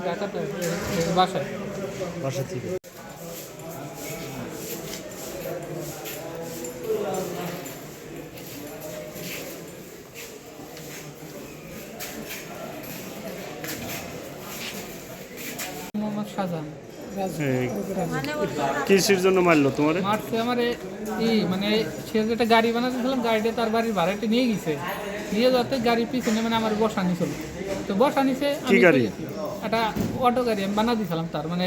ঢাকাতে বাসায়। বাসা থেকে মোহাম্মদ শাহজাহান কিসের জন্য মারলো তোমারে? মারছে আমার মানে সে যেটা গাড়ি বানাতেছিলাম, গাড়িটা তার বাড়ির ভাড়াটা নিয়ে গেছে। নিয়ে যাতে গাড়ির পিছনে মানে আমার বসা নিছিল, তো বসা নিছে। কি গাড়ি? একটা অটো গাড়ি আমি বানা দিয়েছিলাম তার, মানে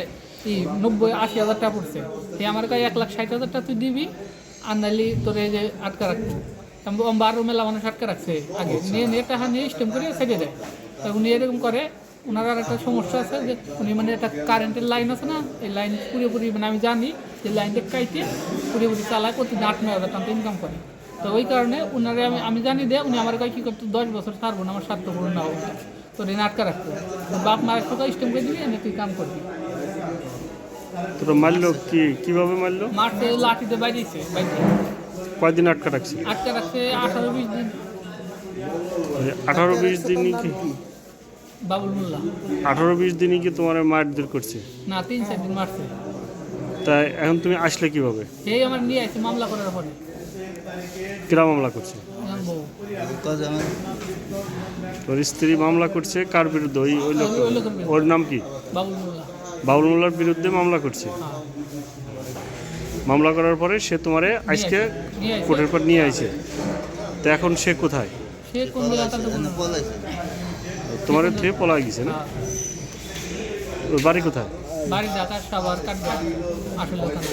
90-80 হাজার টাকা পড়ছে। সে আমার কাছে 1,60,000 টাকা তুই দিবি, আর নাইলে তোর এই যে আটকা রাখবো। বারো মেলা মানুষ আটকা রাখছে আগে, নিয়ে টাকা নিয়ে স্টেম করে ছেড়ে দেয়। তো উনি এরকম করে। ওনার আর একটা সমস্যা আছে যে উনি মানে একটা কারেন্টের লাইন আছে না, এই লাইন পুরোপুরি মানে আমি জানি যে লাইনটা কাইটে পুরোপুরি চালায়, প্রতিদিন 8-9 হাজার টাকা ইনকাম করে। তো ওই কারণে ওনারে আমি জানি যে উনি আমার কাছে কী করতো, 10 বছর ছাড়বো না, আমার স্বার্থ পূরণ না হোক, তো ঋণ আটকা রাখতো। তো বাপ মায়ের সাথে স্টেম করে দিবি, এনে তুই কাম করবি। তোরা মারলো কিভাবে মারলো? মাঠে লাঠিতে বাইরেছে, বাইরে কয়দিন আটকা রাখছে? আটকা রাখছে 18-20 দিন। 18-20 দিনই কি? বাবুল মোল্লা। 18-20 দিনই কি তোমার মারধর করছে? না, 3-4 দিন মারছে। তাই এখন তুমি আসলে কিভাবে? এই আমার নিয়ে আসছে মামলা করার পরে। কিরা মামলা করছে? জানবো তোর স্ত্রী মামলা করছে কার বিরুদ্ধে? ওই লোক। ওই লোকের বিরুদ্ধে। ওর নাম কি? বাবুল মোল্লা। বাবুল মোল্লার বিরুদ্ধে মামলা করছে। হ্যাঁ। মামলা করার পরে সে তোমারে আজকে নিয়ে আসছে। কোর্টের পর নিয়ে আইছে। তো এখন সে কোথায়? সে কোন জায়গাটা তোমার থেকে পলাই গেছে না? ওর বাড়ি কোথায়? বাড়ি ঢাকার সাভার কাটবে আসলে ওখানে।